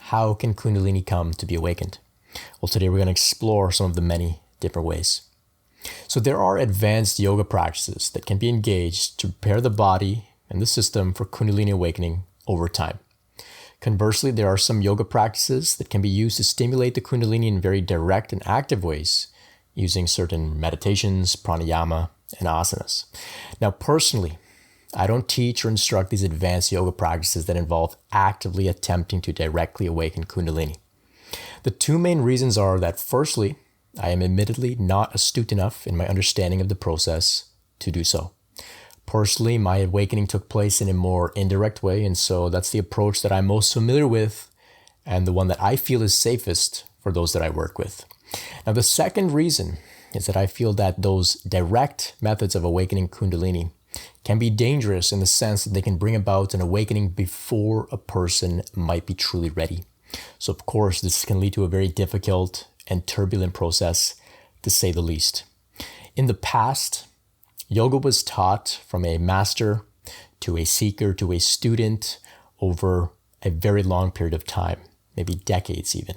how can Kundalini come to be awakened? Well, today we're going to explore some of the many different ways. So there are advanced yoga practices that can be engaged to prepare the body and the system for Kundalini awakening over time. Conversely, there are some yoga practices that can be used to stimulate the Kundalini in very direct and active ways using certain meditations, pranayama, and asanas. Now, personally, I don't teach or instruct these advanced yoga practices that involve actively attempting to directly awaken Kundalini. The two main reasons are that firstly, I am admittedly not astute enough in my understanding of the process to do so. Personally, my awakening took place in a more indirect way, and so that's the approach that I'm most familiar with and the one that I feel is safest for those that I work with. Now, the second reason is that I feel that those direct methods of awakening Kundalini can be dangerous in the sense that they can bring about an awakening before a person might be truly ready. So, of course, this can lead to a very difficult and turbulent process, to say the least. In the past, yoga was taught from a master to a seeker to a student over a very long period of time, maybe decades even.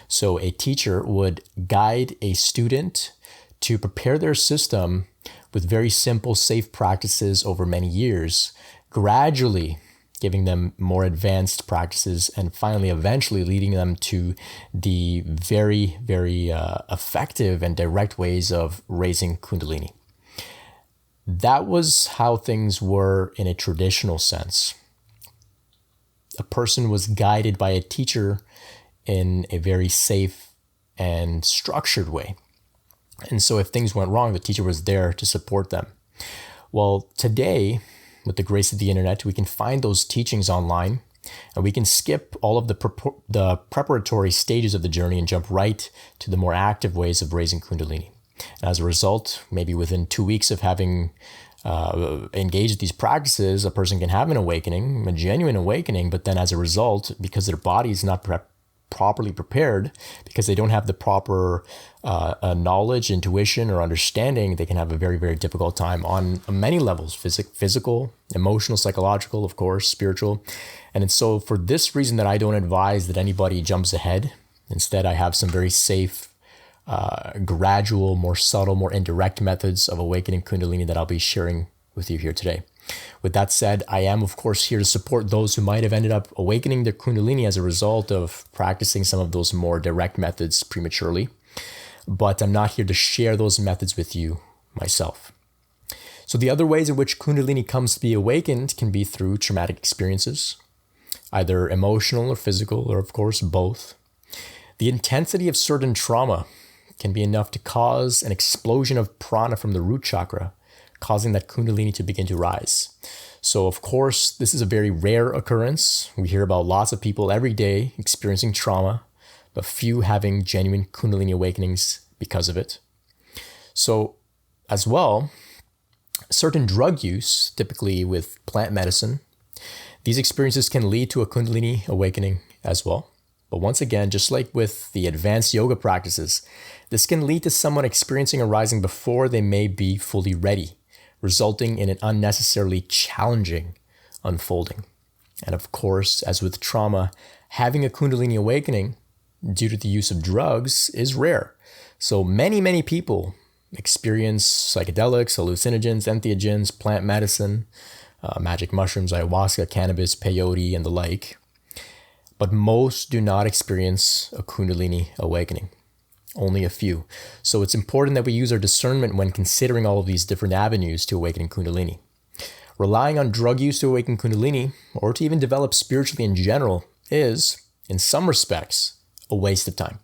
So a teacher would guide a student to prepare their system with very simple, safe practices over many years, gradually giving them more advanced practices, and finally, eventually leading them to the very, very effective and direct ways of raising Kundalini. That was how things were in a traditional sense. A person was guided by a teacher in a very safe and structured way. And so if things went wrong, the teacher was there to support them. Well, today, with the grace of the internet, we can find those teachings online, and we can skip all of the preparatory stages of the journey and jump right to the more active ways of raising Kundalini. And as a result, maybe within 2 weeks of having engaged these practices, a person can have an awakening, a genuine awakening, but then as a result, because their body is not properly prepared, because they don't have the proper knowledge, intuition, or understanding, they can have a very, very difficult time on many levels, physical, emotional, psychological, of course, spiritual. And so for this reason that I don't advise that anybody jumps ahead. Instead, I have some very safe, gradual, more subtle, more indirect methods of awakening Kundalini that I'll be sharing with you here today. With that said, I am, of course, here to support those who might have ended up awakening their Kundalini as a result of practicing some of those more direct methods prematurely. But I'm not here to share those methods with you myself. So the other ways in which Kundalini comes to be awakened can be through traumatic experiences, either emotional or physical, or of course, both. The intensity of certain trauma can be enough to cause an explosion of prana from the root chakra, causing that Kundalini to begin to rise. So of course, this is a very rare occurrence. We hear about lots of people every day experiencing trauma, but few having genuine Kundalini awakenings because of it. So as well, certain drug use, typically with plant medicine, these experiences can lead to a Kundalini awakening as well. But once again, just like with the advanced yoga practices, this can lead to someone experiencing a rising before they may be fully ready, resulting in an unnecessarily challenging unfolding. And of course, as with trauma, having a Kundalini awakening due to the use of drugs is rare. So many people experience psychedelics, hallucinogens, entheogens, plant medicine, magic mushrooms, ayahuasca, cannabis, peyote, and the like. But most do not experience a Kundalini awakening. Only a few. So it's important that we use our discernment when considering all of these different avenues to awakening Kundalini. Relying on drug use to awaken Kundalini, or to even develop spiritually in general, is, in some respects, a waste of time.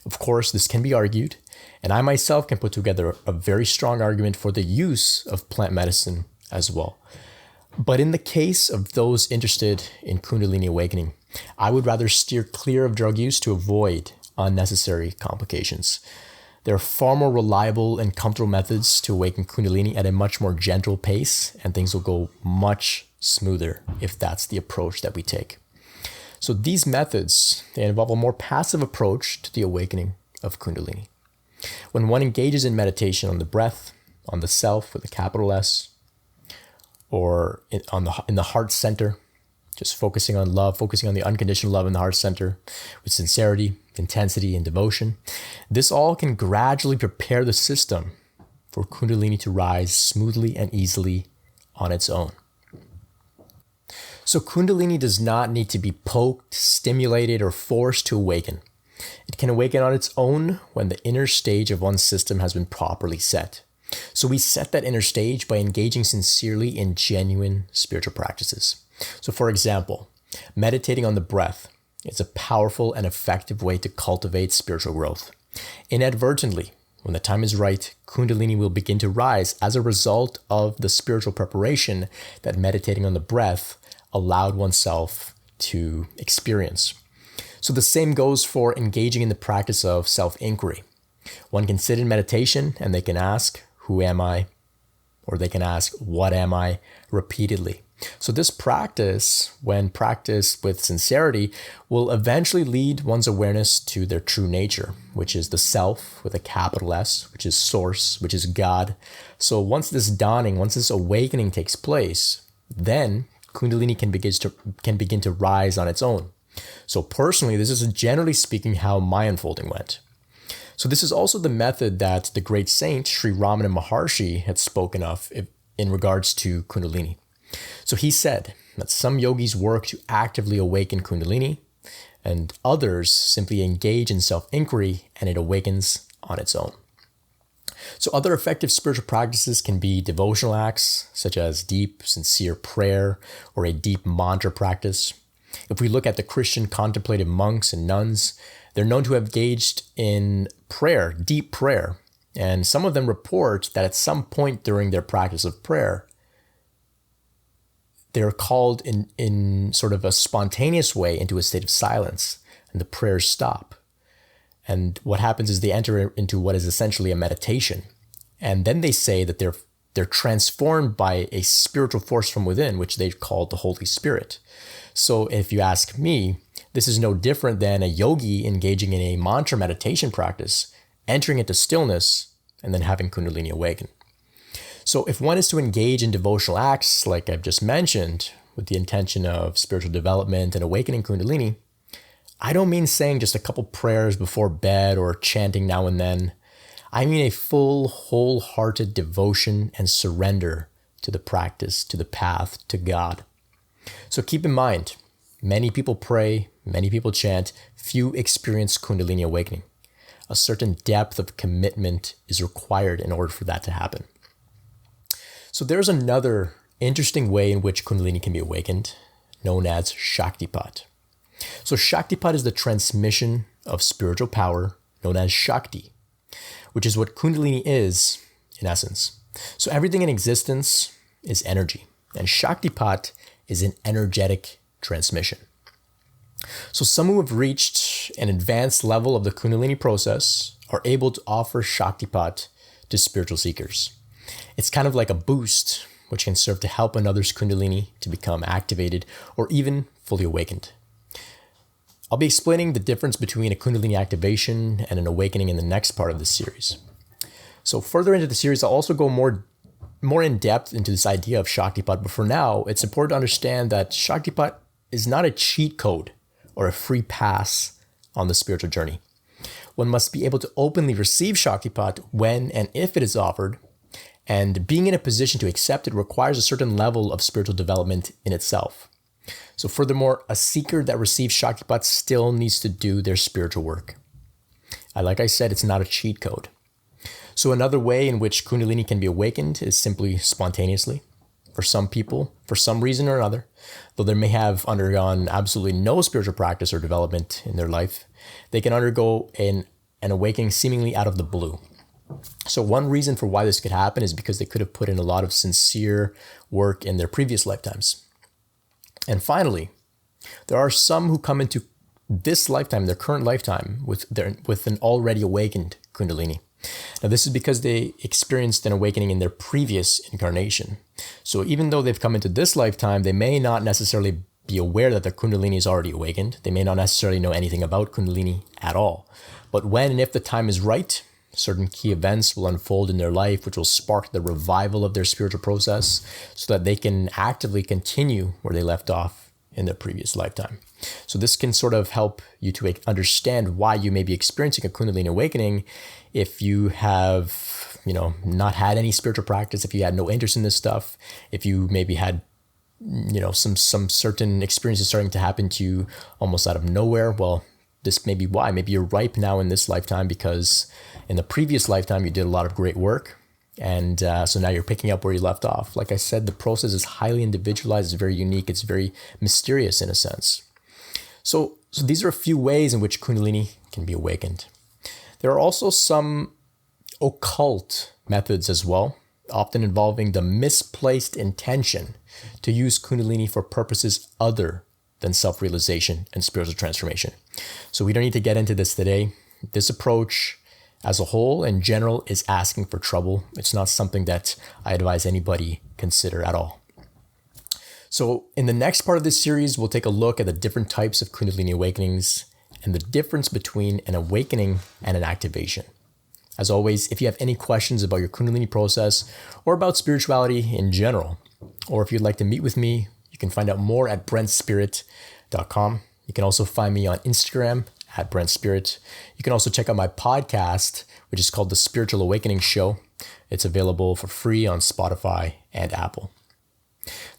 Of course, this can be argued, and I myself can put together a very strong argument for the use of plant medicine as well. But in the case of those interested in Kundalini awakening, I would rather steer clear of drug use to avoid unnecessary complications. There are far more reliable and comfortable methods to awaken Kundalini at a much more gentle pace, and things will go much smoother if that's the approach that we take. So these methods, they involve a more passive approach to the awakening of Kundalini. When one engages in meditation on the breath, on the self with a capital S, or in the heart center, just focusing on love, focusing on the unconditional love in the heart center with sincerity, intensity, and devotion. This all can gradually prepare the system for Kundalini to rise smoothly and easily on its own. So Kundalini does not need to be poked, stimulated, or forced to awaken. It can awaken on its own when the inner stage of one's system has been properly set. So we set that inner stage by engaging sincerely in genuine spiritual practices. So for example, meditating on the breath is a powerful and effective way to cultivate spiritual growth. Inadvertently, when the time is right, Kundalini will begin to rise as a result of the spiritual preparation that meditating on the breath allowed oneself to experience. So the same goes for engaging in the practice of self-inquiry. One can sit in meditation and they can ask, who am I? Or they can ask, what am I? Repeatedly. So this practice, when practiced with sincerity, will eventually lead one's awareness to their true nature, which is the self with a capital S, which is source, which is God. So once this dawning, once this awakening takes place, then Kundalini can begin to rise on its own. So personally, this is generally speaking how my unfolding went. So this is also the method that the great saint Sri Ramana Maharshi had spoken of in regards to Kundalini. So he said that some yogis work to actively awaken Kundalini, and others simply engage in self-inquiry and it awakens on its own. So other effective spiritual practices can be devotional acts, such as deep, sincere prayer or a deep mantra practice. If we look at the Christian contemplative monks and nuns, they're known to have engaged in prayer, deep prayer. And some of them report that at some point during their practice of prayer, they're called in sort of a spontaneous way into a state of silence, and the prayers stop. And what happens is they enter into what is essentially a meditation. And then they say that they're transformed by a spiritual force from within, which they call the Holy Spirit. So if you ask me, this is no different than a yogi engaging in a mantra meditation practice, entering into stillness, and then having Kundalini awaken. So if one is to engage in devotional acts, like I've just mentioned, with the intention of spiritual development and awakening Kundalini, I don't mean saying just a couple prayers before bed or chanting now and then. I mean a full, wholehearted devotion and surrender to the practice, to the path, to God. So keep in mind, many people pray, many people chant, few experience Kundalini awakening. A certain depth of commitment is required in order for that to happen. So there's another interesting way in which Kundalini can be awakened, known as Shaktipat. So Shaktipat is the transmission of spiritual power, known as Shakti, which is what Kundalini is in essence. So everything in existence is energy, and Shaktipat is an energetic transmission. So some who have reached an advanced level of the Kundalini process are able to offer Shaktipat to spiritual seekers. It's kind of like a boost, which can serve to help another's Kundalini to become activated or even fully awakened. I'll be explaining the difference between a Kundalini activation and an awakening in the next part of this series. So further into the series, I'll also go more in depth into this idea of Shaktipat, but for now, it's important to understand that Shaktipat is not a cheat code or a free pass on the spiritual journey. One must be able to openly receive Shaktipat when and if it is offered, and being in a position to accept it requires a certain level of spiritual development in itself. So furthermore, a seeker that receives Shaktipat still needs to do their spiritual work. Like I said, it's not a cheat code. So another way in which Kundalini can be awakened is simply spontaneously. For some people, for some reason or another, though they may have undergone absolutely no spiritual practice or development in their life, they can undergo an awakening seemingly out of the blue. So one reason for why this could happen is because they could have put in a lot of sincere work in their previous lifetimes. And finally, there are some who come into this lifetime, their current lifetime, with an already awakened Kundalini. Now, this is because they experienced an awakening in their previous incarnation. So even though they've come into this lifetime, they may not necessarily be aware that their Kundalini is already awakened. They may not necessarily know anything about Kundalini at all. But when and if the time is right, certain key events will unfold in their life, which will spark the revival of their spiritual process so that they can actively continue where they left off in the previous lifetime. So this can sort of help you to understand why you may be experiencing a Kundalini awakening if you have, not had any spiritual practice, if you had no interest in this stuff, if you maybe had, some certain experiences starting to happen to you almost out of nowhere. Well, this may be why. Maybe you're ripe now in this lifetime because in the previous lifetime you did a lot of great work. And so now you're picking up where you left off. Like I said, the process is highly individualized. It's very unique. It's very mysterious in a sense. So these are a few ways in which Kundalini can be awakened. There are also some occult methods as well, often involving the misplaced intention to use Kundalini for purposes other than self-realization and spiritual transformation. So we don't need to get into this today. This approach as a whole, in general, is asking for trouble. It's not something that I advise anybody consider at all. So in the next part of this series, we'll take a look at the different types of Kundalini awakenings and the difference between an awakening and an activation. As always, if you have any questions about your Kundalini process or about spirituality in general, or if you'd like to meet with me, you can find out more at brentspirit.com. You can also find me on Instagram at Brent Spirit. You can also check out my podcast, which is called The Spiritual Awakening Show. It's available for free on Spotify and Apple.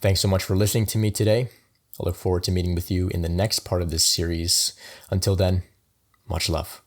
Thanks so much for listening to me today. I look forward to meeting with you in the next part of this series. Until then, much love.